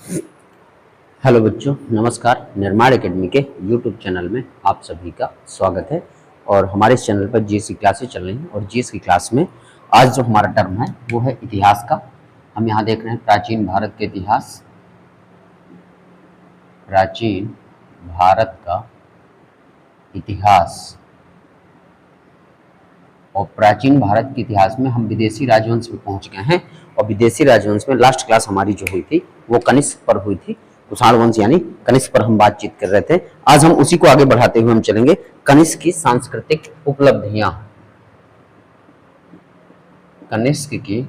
Hello बच्चों, नमस्कार। निर्माण एकेडमी के यूट्यूब चैनल में आप सभी का स्वागत है। और हमारे इस चैनल पर जीएस की क्लासें चल रही हैं और जीएस की क्लास में आज जो हमारा टर्म है वो है इतिहास का। हम यहाँ देख रहे हैं प्राचीन भारत के इतिहास, प्राचीन भारत का इतिहास। और प्राचीन भारत के इतिहास में हम विदेशी राजवंश में पहुँच गए हैं। और विदेशी राजवंश में लास्ट क्लास हमारी जो हुई थी वो कनिष्क पर हुई थी। कुषाण वंश यानी कनिष्क पर हम बातचीत कर रहे थे। आज हम उसी को आगे बढ़ाते हुए हम चलेंगे। कनिष्क की सांस्कृतिक उपलब्धियां, कनिष्क की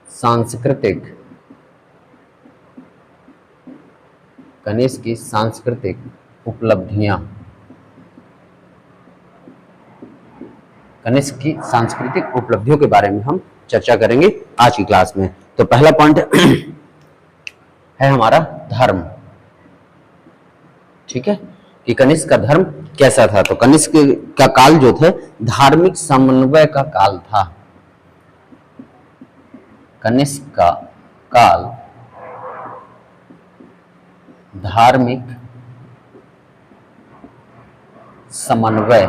सांस्कृतिक, कनिष्क की सांस्कृतिक उपलब्धियां, कनिष्क की सांस्कृतिक उपलब्धियों के बारे में हम चर्चा करेंगे आज की क्लास में। तो पहला पॉइंट है हमारा धर्म। ठीक है, कि कनिष्क का धर्म कैसा था। तो कनिष्क का काल जो था धार्मिक समन्वय का काल था। कनिष्क का काल धार्मिक समन्वय,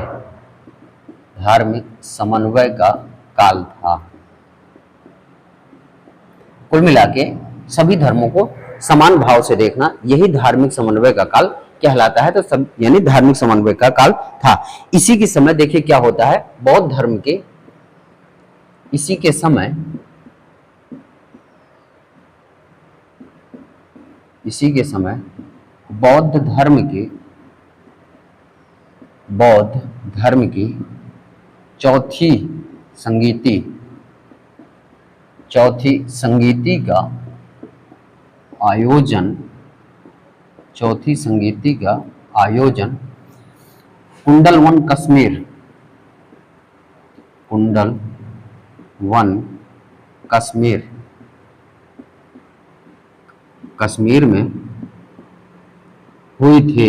धार्मिक समन्वय का काल था। कुल मिला के सभी धर्मों को समान भाव से देखना, यही धार्मिक समन्वय का काल कहलाता है। तो सब यानी धार्मिक समन्वय का काल था। इसी के समय देखिए क्या होता है, बौद्ध धर्म के इसी के समय, इसी के समय बौद्ध धर्म की चौथी संगीति का आयोजन कुंडलवन कश्मीर में हुई थी।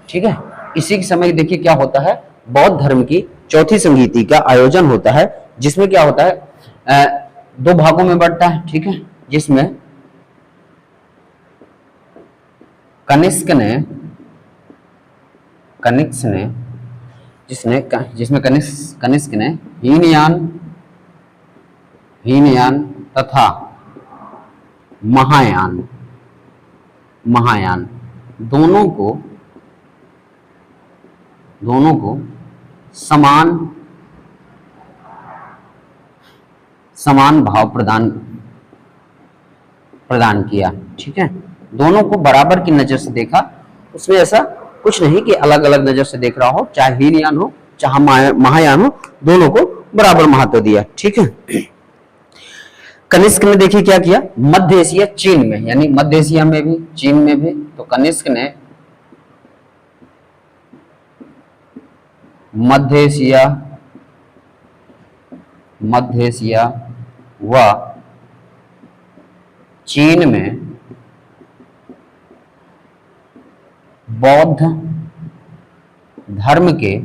ठीक है, इसी के समय देखिए क्या होता है, बौद्ध धर्म की चौथी संगीति का आयोजन होता है, जिसमें क्या होता है, दो भागों में बढ़ता है। ठीक है, जिसमें कनिष्क ने हीनयान तथा महायान दोनों को समान भाव प्रदान किया। ठीक है, दोनों को बराबर की नजर से देखा। उसमें ऐसा कुछ नहीं कि अलग अलग नजर से देख रहा हो, चाहे हीनयान हो चाहे महायान हो, दोनों को बराबर महत्व दिया। ठीक है, कनिष्क ने देखिए क्या किया, मध्य एशिया चीन में, यानी मध्य एशिया में भी चीन में भी, तो कनिष्क ने मध्य एशिया व चीन में बौद्ध धर्म के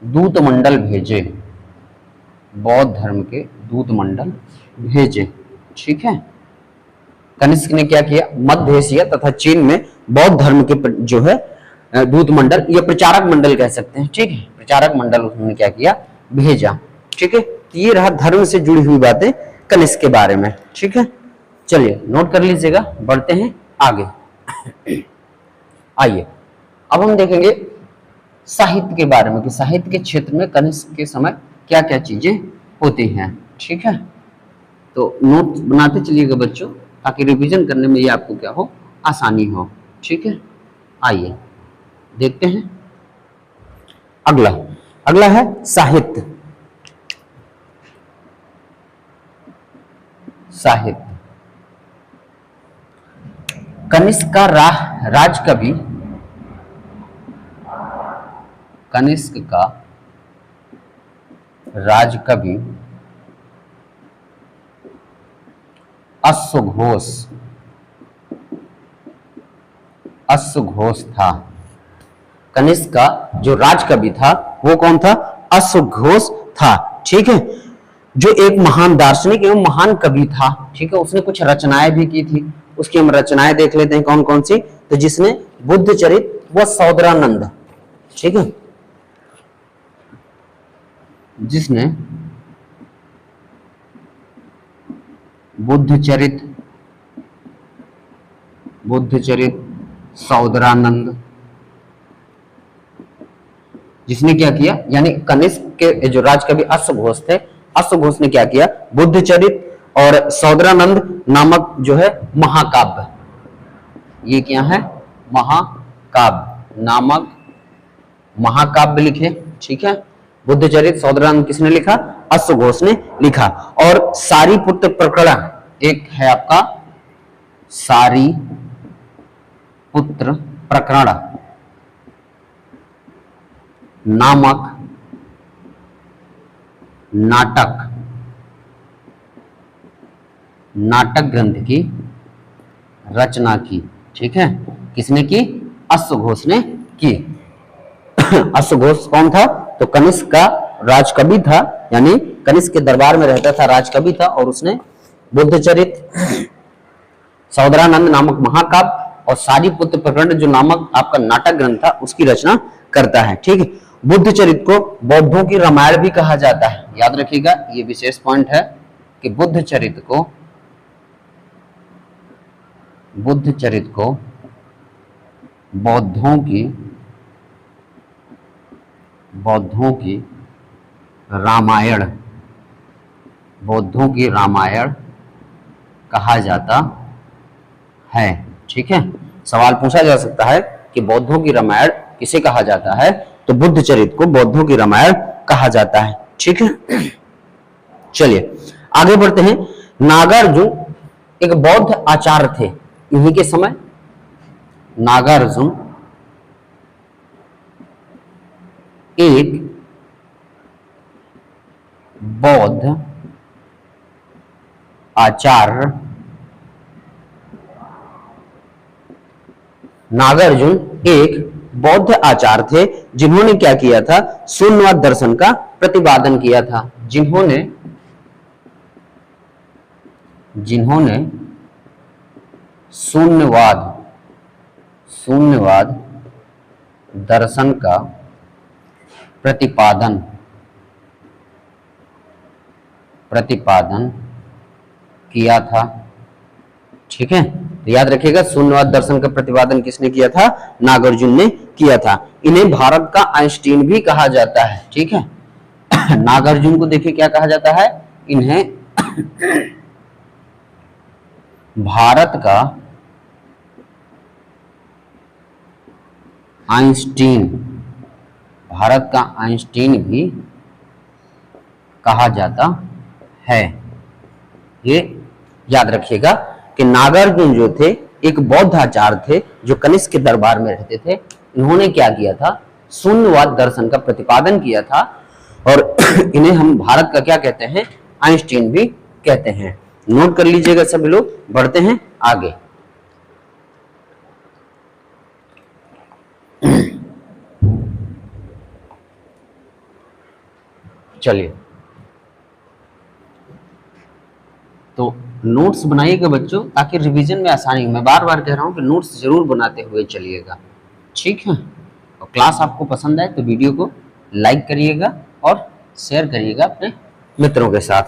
दूतमंडल भेजे, बौद्ध धर्म के दूतमंडल भेजे। ठीक है, कनिष्क ने क्या किया, मध्य एशिया तथा चीन में बौद्ध धर्म के जो है दूतमंडल या प्रचारक मंडल कह सकते हैं। ठीक है, प्रचारक मंडल उन्होंने क्या किया, भेजा। ठीक है, ये रहा धर्म से जुड़ी हुई बातें कनिष्क के बारे में। ठीक है, चलिए नोट कर लीजिएगा, बढ़ते हैं आगे। आइए अब हम देखेंगे साहित्य के बारे में कि साहित्य के क्षेत्र में कनिष्क के समय क्या क्या चीजें होती हैं। ठीक है, तो नोट बनाते चलिएगा बच्चों, ताकि रिवीजन करने में ये आपको क्या हो, आसानी हो। ठीक है, आइए देखते हैं अगला है साहित्य। कनिष्क का राजकवि, कनिष्क का राजकवि अश्वघोष था। कनिष्क का जो राजकवि था वो कौन था, अश्वघोष था। ठीक है, जो एक महान दार्शनिक एवं महान कवि था, ठीक है, उसने कुछ रचनाएं भी की थी। उसकी हम रचनाएं देख लेते हैं कौन कौन सी। तो जिसने बुद्ध चरित व सौदरानंद, ठीक है, जिसने बुद्ध चरित सौदरानंद, जिसने क्या किया, यानी कनिष्क के जो राजकवि अश्वघोष थे, अश्वघोष ने क्या किया, बुद्ध चरित और सौदरानंद नामक जो है महाकाव्य, ये क्या है, महाकाव्य नामक महाकाव्य लिखे, ठीक है। बुद्ध चरित सौदरानंद किसने लिखा, अश्वघोष ने लिखा। और सारीपुत्र प्रकरण एक है आपका, सारीपुत्र प्रकरण नामक नाटक ग्रंथ की रचना की, ठीक है। किसने की, अश्वघोष ने की। अश्वघोष कौन था, तो कनिष्क का राजकवि था, यानी कनिष्क के दरबार में रहता था, राजकवि था, और उसने बुद्धचरित सौदरानंद नामक महाकाव्य और सारीपुत्र प्रकरण जो नामक आपका नाटक ग्रंथ था उसकी रचना करता है, ठीक है। बुद्धचरित को बौद्धों की रामायण भी कहा जाता है, याद रखिएगा, ये विशेष पॉइंट है कि बुद्धचरित को बौद्धों की रामायण कहा जाता है, ठीक है। सवाल पूछा जा सकता है कि बौद्धों की रामायण किसे कहा जाता है, तो बुद्धचरित को बौद्धों की रामायण कहा जाता है, ठीक है। चलिए आगे बढ़ते हैं। नागार्जुन एक बौद्ध आचार्य थे, इन्हीं के समय नागार्जुन एक बौद्ध आचार्य, नागार्जुन एक बौद्ध आचार्य थे जिन्होंने क्या किया था, शून्यवाद दर्शन का प्रतिपादन किया था। जिन्होंने शून्यवाद दर्शन का प्रतिपादन किया था, ठीक है। तो याद रखिएगा, शून्यवाद दर्शन का प्रतिपादन किसने किया था, नागार्जुन ने किया था। इन्हें भारत का आइंस्टीन भी कहा जाता है, ठीक है। नागार्जुन को देखिए क्या कहा जाता है, इन्हें भारत का आइंस्टीन भी कहा जाता है। ये याद रखिएगा कि नागार्जुन जो थे एक बौद्ध आचार्य थे जो कनिष्क के दरबार में रहते थे। इन्होंने क्या किया था, शून्यवाद दर्शन का प्रतिपादन किया था, और इन्हें हम भारत का क्या कहते हैं, आइंस्टीन भी कहते हैं। नोट कर लीजिएगा सभी लोग। बढ़ते हैं आगे। चलिए, तो नोट्स बनाइएगा बच्चों, ताकि रिवीजन में आसानी। मैं बार बार कह रहा हूं कि नोट्स जरूर बनाते हुए चलिएगा, ठीक है। और क्लास आपको पसंद आए तो वीडियो को लाइक करिएगा और शेयर करिएगा अपने मित्रों के साथ।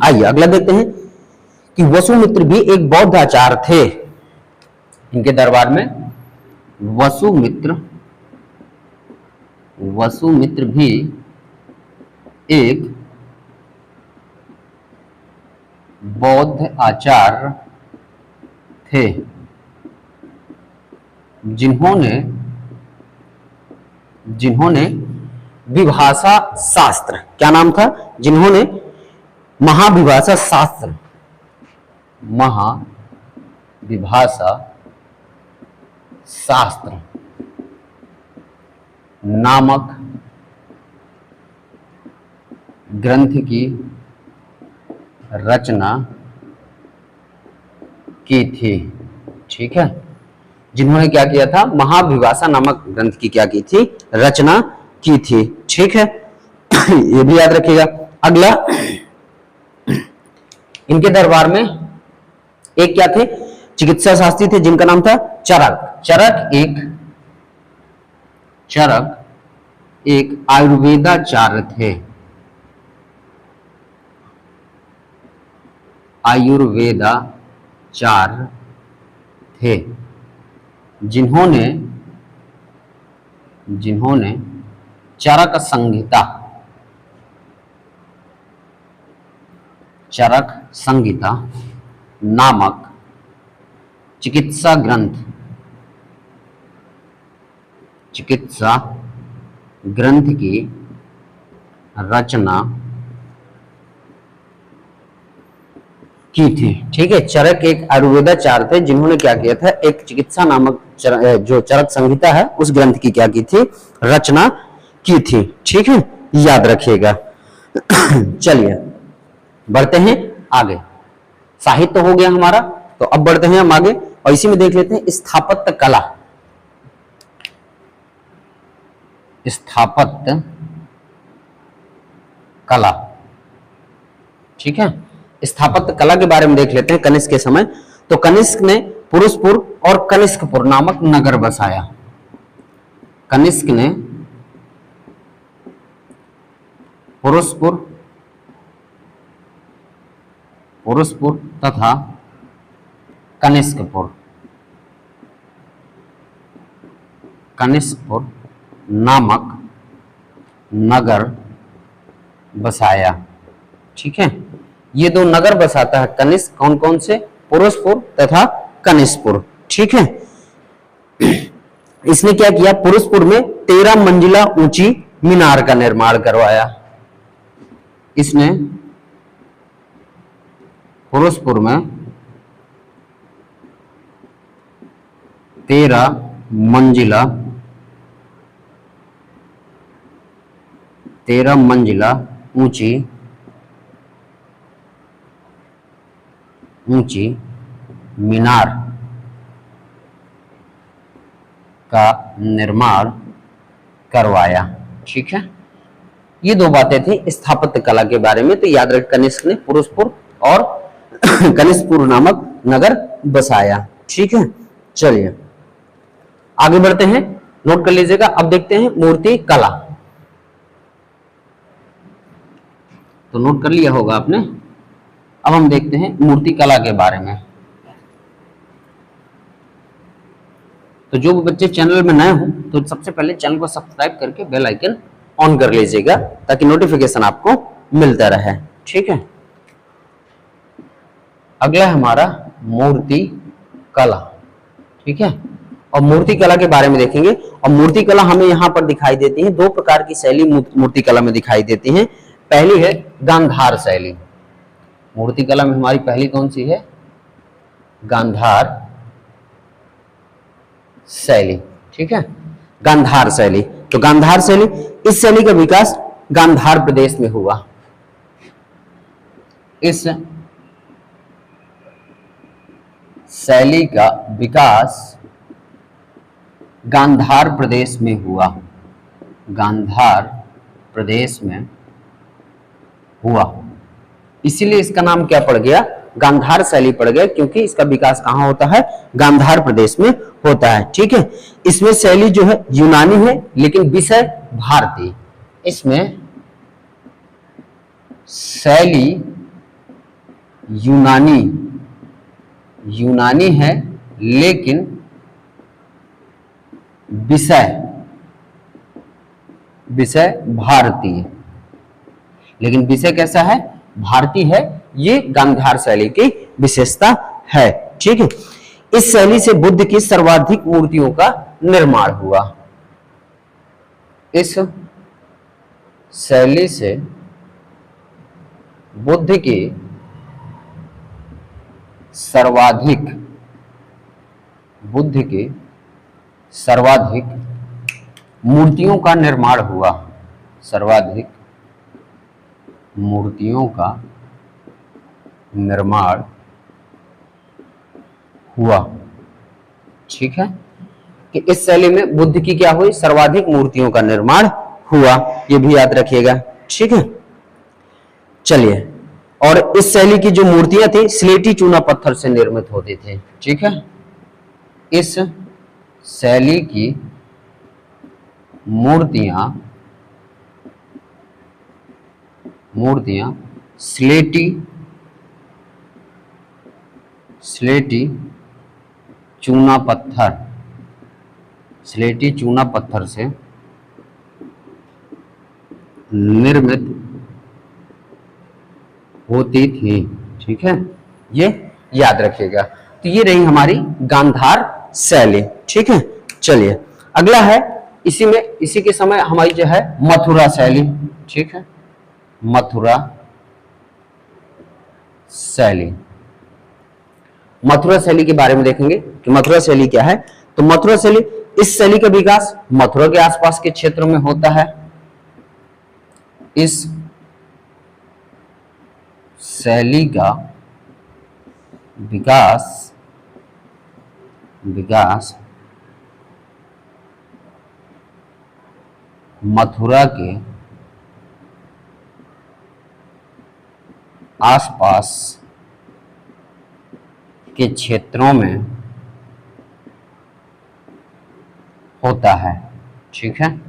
आइए अगला देखते हैं कि वसुमित्र भी एक बौद्ध आचार्य थे। इनके दरबार में वसुमित्र भी एक बौद्ध आचार्य थे जिन्होंने विभाषा शास्त्र, क्या नाम था, जिन्होंने महाविभाषा शास्त्र नामक ग्रंथ की रचना की थी, ठीक है। जिन्होंने क्या किया था, महाविभाषा नामक ग्रंथ की क्या की थी, रचना की थी, ठीक है। ये भी याद रखिएगा। अगला, इनके दरबार में एक क्या थे, चिकित्सा शास्त्री थे जिनका नाम था चरक। चरक एक आयुर्वेदाचार्य थे। आयुर्वेदाचार्य थे जिन्होंने चरक संहिता नामक चिकित्सा ग्रंथ की रचना की थी। ठीक है, चरक एक आयुर्वेदाचार्य थे जिन्होंने क्या किया था, एक चिकित्सा नामक जो चरक संहिता है उस ग्रंथ की क्या की थी, रचना की थी। ठीक है, याद रखिएगा। चलिए बढ़ते हैं आगे। साहित्य हो गया हमारा, तो अब बढ़ते हैं हम आगे और इसी में देख लेते हैं स्थापत्य कला। ठीक है, स्थापत्य कला के बारे में देख लेते हैं कनिष्क के समय। तो कनिष्क ने पुरुषपुर और कनिष्कपुर नामक नगर बसाया। कनिष्क ने पुरुषपुर तथा कनिष्कपुर नामक नगर बसाया। ठीक है, ये दो नगर बसाता है कनिष्क, कौन कौन से, पुरुषपुर तथा कनिष्कपुर। ठीक है, इसने क्या किया, पुरुषपुर में 13 मंजिला ऊंची मीनार का निर्माण करवाया। इसने पुरुषपुर में 13 मंजिला ऊंची मीनार का निर्माण करवाया। ठीक है, ये दो बातें थी स्थापत्य कला के बारे में। तो याद रख, कनिष्क ने पुरुषपुर और कनिष्कपुर नामक नगर बसाया। ठीक है, चलिए आगे बढ़ते हैं, नोट कर लीजिएगा। अब देखते हैं मूर्ति कला। तो नोट कर लिया होगा आपने। अब हम देखते हैं मूर्ति कला के बारे में। तो जो बच्चे चैनल में नए हो तो सबसे पहले चैनल को सब्सक्राइब करके बेल आइकन ऑन कर लीजिएगा ताकि नोटिफिकेशन आपको मिलता रहे। ठीक है, अगला हमारा मूर्ति कला। ठीक है, और मूर्ति कला के बारे में देखेंगे। और मूर्ति कला हमें यहाँ पर दिखाई देती है, दो प्रकार की शैली मूर्ति कला में दिखाई देती है। पहली है गांधार शैली। मूर्ति कला में हमारी पहली कौन सी है, गांधार शैली। ठीक है, गांधार शैली। तो गांधार शैली, इस शैली का विकास गांधार प्रदेश में हुआ। इस शैली का विकास गांधार प्रदेश में हुआ। गांधार प्रदेश में हुआ, इसीलिए इसका नाम क्या पड़ गया, गांधार शैली पड़ गया, क्योंकि इसका विकास कहां होता है, गांधार प्रदेश में होता है। ठीक है, इसमें शैली जो है यूनानी है लेकिन विषय भारतीय। इसमें शैली यूनानी है लेकिन विषय भारतीय। लेकिन विषय कैसा है, भारतीय है। ये गांधार शैली की विशेषता है। ठीक है, इस शैली से बुद्ध की सर्वाधिक मूर्तियों का निर्माण हुआ। इस शैली से बुद्ध की सर्वाधिक मूर्तियों का निर्माण हुआ। सर्वाधिक मूर्तियों का निर्माण हुआ। ठीक है, कि इस शैली में बुद्ध की क्या हुई, सर्वाधिक मूर्तियों का निर्माण हुआ। ये भी याद रखिएगा। ठीक है, चलिए, और इस शैली की जो मूर्तियां थी स्लेटी चूना पत्थर से निर्मित होती थी। ठीक है, इस शैली की मूर्तियां स्लेटी चूना पत्थर से निर्मित होती थी। ठीक है, ये याद रखिएगा। तो ये रही हमारी गांधार शैली। ठीक है, चलिए अगला है, इसी के समय हमारी जो है मथुरा शैली। ठीक है, मथुरा शैली के बारे में देखेंगे कि मथुरा शैली क्या है। तो मथुरा शैली, इस शैली का विकास मथुरा के आसपास के क्षेत्रों में होता है। इस शैली का विकास मथुरा के आसपास के क्षेत्रों में होता है। ठीक है,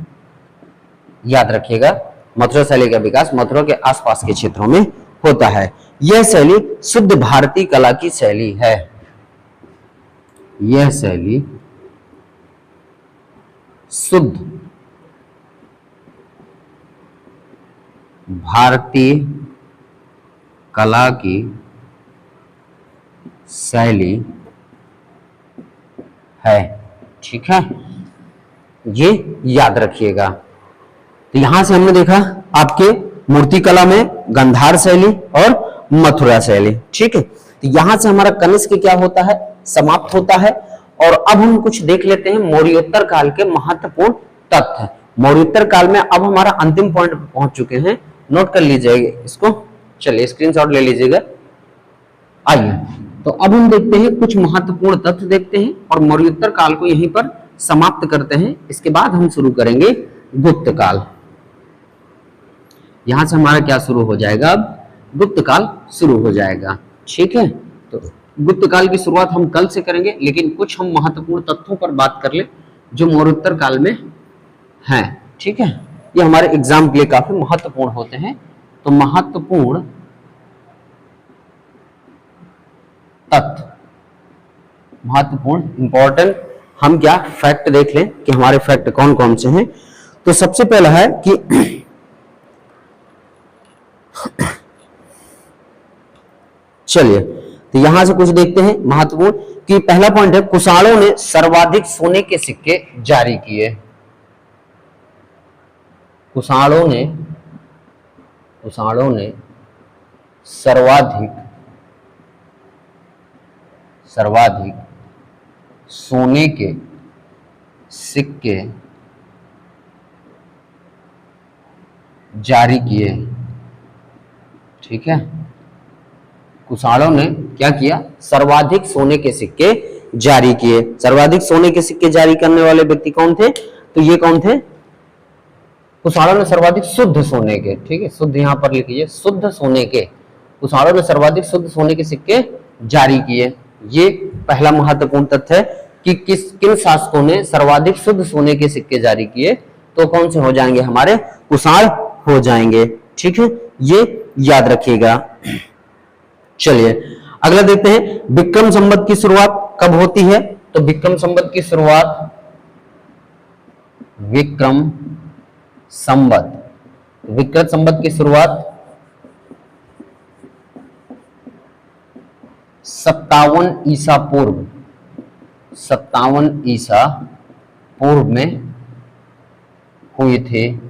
याद रखिएगा, मथुरा शैली का विकास मथुरा के आसपास के क्षेत्रों में होता है। यह शैली शुद्ध भारतीय कला की शैली है। यह शैली शुद्ध भारतीय कला की शैली है। ठीक है, ये याद रखिएगा। तो यहां से हमने देखा आपके मूर्ति कला में गांधार शैली और मथुरा शैली। ठीक है, तो यहां से हमारा कनिष्क क्या होता है, समाप्त होता है। और अब हम कुछ देख लेते हैं मौर्योत्तर काल के महत्वपूर्ण तथ्य। मौर्योत्तर काल में अब हमारा अंतिम पॉइंट पहुंच चुके हैं, नोट कर लीजिएगा इसको। चलिए स्क्रीनशॉट ले लीजिएगा। आइए, तो अब हम देखते हैं कुछ महत्वपूर्ण तथ्य देखते हैं और मौर्योत्तर काल को यहीं पर समाप्त करते हैं। इसके बाद हम शुरू करेंगे गुप्त काल। यहां से हमारा क्या शुरू हो जाएगा, अब गुप्त काल शुरू हो जाएगा। ठीक है, तो गुप्त काल की शुरुआत हम कल से करेंगे, लेकिन कुछ हम महत्वपूर्ण तथ्यों पर बात कर ले जो मौर्योत्तर काल में हैं। ठीक है, ये हमारे एग्जाम के लिए काफी महत्वपूर्ण होते हैं। तो महत्वपूर्ण तथ्य, महत्वपूर्ण इंपॉर्टेंट, हम क्या फैक्ट देख लें कि हमारे फैक्ट कौन कौन से हैं। तो सबसे पहला है कि चलिए, तो यहां से कुछ देखते हैं महत्वपूर्ण कि पहला पॉइंट है, कुषाणों ने सर्वाधिक सोने के सिक्के जारी किए। कुषाणों ने सर्वाधिक सोने के सिक्के जारी किए। ठीक है, कुषाणों ने क्या किया, सर्वाधिक सोने के सिक्के जारी किए। सर्वाधिक सोने के सिक्के जारी करने वाले व्यक्ति कौन थे, तो ये कौन थे, कुषाणों ने सर्वाधिक शुद्ध सोने के, ठीक है, शुद्ध यहां पर लिखिए, शुद्ध सोने के, कुषाणों ने सर्वाधिक शुद्ध सोने के सिक्के जारी किए। ये पहला महत्वपूर्ण तथ्य है कि किन शासकों ने सर्वाधिक शुद्ध सोने के सिक्के जारी किए, तो कौन से हो जाएंगे, हमारे कुषाण हो जाएंगे। ठीक है, ये याद रखिएगा। चलिए अगला देखते हैं, विक्रम संवत की शुरुआत कब होती है। तो विक्रम संवत की शुरुआत, विक्रम संवत की शुरुआत 57 ईसा पूर्व में हुई थी।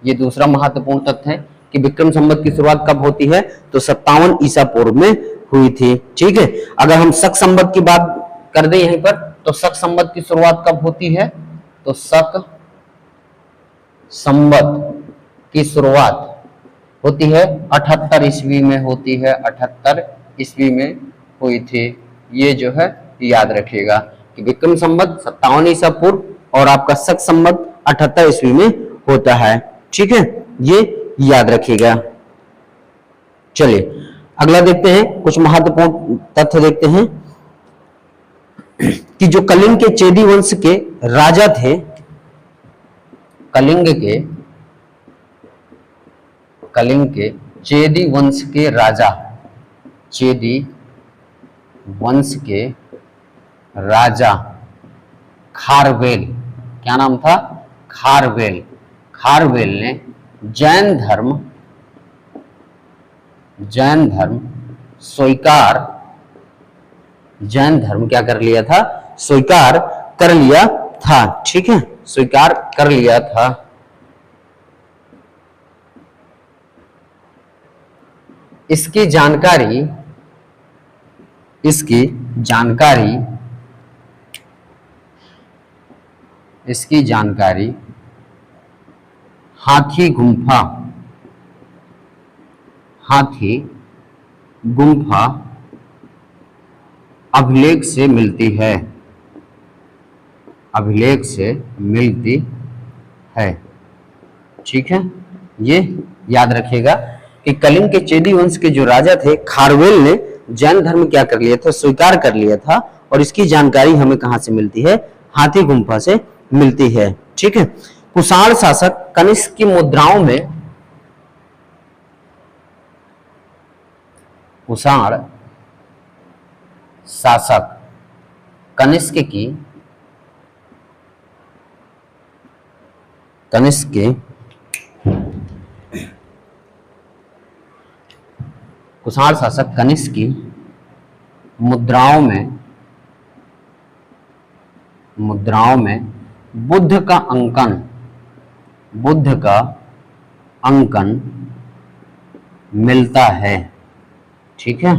ये दूसरा महत्वपूर्ण तथ्य है कि विक्रम संवत की शुरुआत कब होती है, तो 57 ईसा पूर्व में हुई थी। ठीक है, अगर हम शक संवत की बात कर दें यहीं पर, तो शक संवत की शुरुआत कब होती है, तो शक संवत की शुरुआत होती है 78 ईस्वी में होती है, 78 ईस्वी में हुई थी। ये जो है याद रखिएगा कि विक्रम संवत 57 ईसा पूर्व और आपका शक संवत 78 ईस्वी में होता है। ठीक है, ये याद रखिएगा। चलिए अगला देखते हैं, कुछ महत्वपूर्ण तथ्य देखते हैं कि जो कलिंग के चेदी वंश के राजा थे, कलिंग के चेदी वंश के राजा, चेदी वंश के राजा खारवेल, क्या नाम था? खारवेल। खारवेल ने जैन धर्म स्वीकार, जैन धर्म क्या कर लिया था? स्वीकार कर लिया था। ठीक है, स्वीकार कर लिया था। इसकी जानकारी हाथी गुम्फा अभिलेख से मिलती है, ठीक है। ये याद रखिएगा कि कलिंग के चेदी वंश के जो राजा थे खारवेल ने जैन धर्म क्या कर लिया था? स्वीकार कर लिया था। और इसकी जानकारी हमें कहां से मिलती है? हाथी गुम्फा से मिलती है। ठीक है। कुषाण शासक कनिष्क की मुद्राओं में, कुषाण शासक कनिष्क के कुषाण शासक कनिष्क की मुद्राओं में बुद्ध का अंकन मिलता है। ठीक है।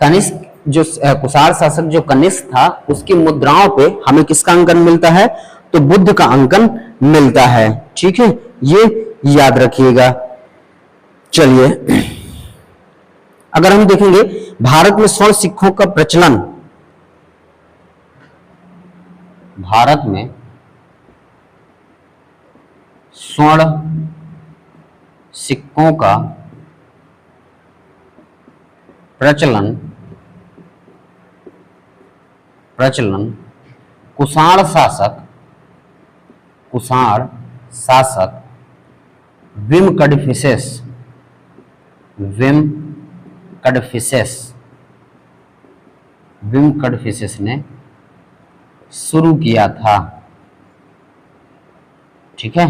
कनिष्क जो कुषाण शासक जो कनिष्क था उसकी मुद्राओं पे हमें किसका अंकन मिलता है? तो बुद्ध का अंकन मिलता है। ठीक है, ये याद रखिएगा। चलिए अगर हम देखेंगे भारत में स्वर्ण सिक्कों का प्रचलन, भारत में स्वर्ण सिक्कों का प्रचलन कुषाण शासक विम कडफिसेस ने शुरू किया था। ठीक है,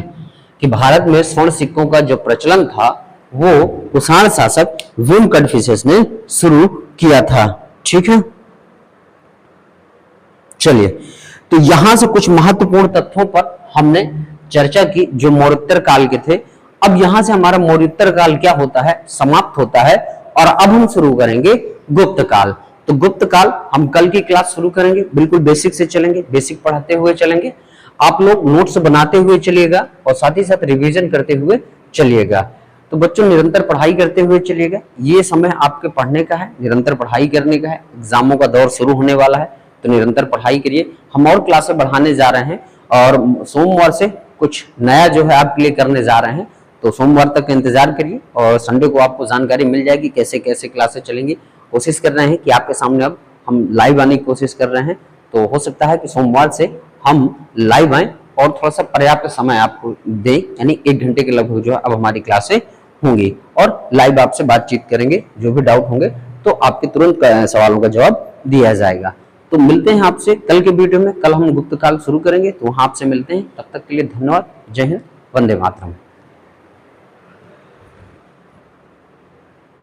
कि भारत में स्वर्ण सिक्कों का जो प्रचलन था वो कुषाण शासक विम कडफिसेस ने शुरू किया था। ठीक है। चलिए, तो यहां से कुछ महत्वपूर्ण तथ्यों पर हमने चर्चा की जो मौर्योत्तर काल के थे। अब यहां से हमारा मौर्योत्तर काल क्या होता है? समाप्त होता है। और अब हम शुरू करेंगे गुप्त काल। तो गुप्त काल हम कल की क्लास शुरू करेंगे, बिल्कुल बेसिक से चलेंगे, बेसिक पढ़ाते हुए चलेंगे। आप लोग नोट्स बनाते हुए चलिएगा और साथ ही साथ रिवीजन करते हुए चलिएगा। तो बच्चों निरंतर पढ़ाई करते हुए चलिएगा। ये समय आपके पढ़ने का है, निरंतर पढ़ाई करने का है। एग्जामों का दौर शुरू होने वाला है तो निरंतर पढ़ाई करिए। हम और क्लासें बढ़ाने जा रहे हैं और सोमवार से कुछ नया जो है आपके लिए करने जा रहे हैं। तो सोमवार तक इंतजार करिए और संडे को आपको जानकारी मिल जाएगी कैसे कैसे क्लासेस चलेंगी। कोशिश कर रहे हैं कि आपके सामने अब हम लाइव आने की कोशिश कर रहे हैं। तो हो सकता है कि सोमवार से हम लाइव आए और थोड़ा सा पर्याप्त समय आपको दें, यानी 1 घंटे के लगभग जो है अब हमारी क्लासें होंगी और लाइव आपसे बातचीत करेंगे। जो भी डाउट होंगे तो आपके तुरंत सवालों का जवाब दिया जाएगा। तो मिलते हैं आपसे कल के वीडियो में। कल हम गुप्त काल शुरू करेंगे, तो वहां आपसे मिलते हैं। तब तक के लिए धन्यवाद। जय हिंद, वंदे मातरम।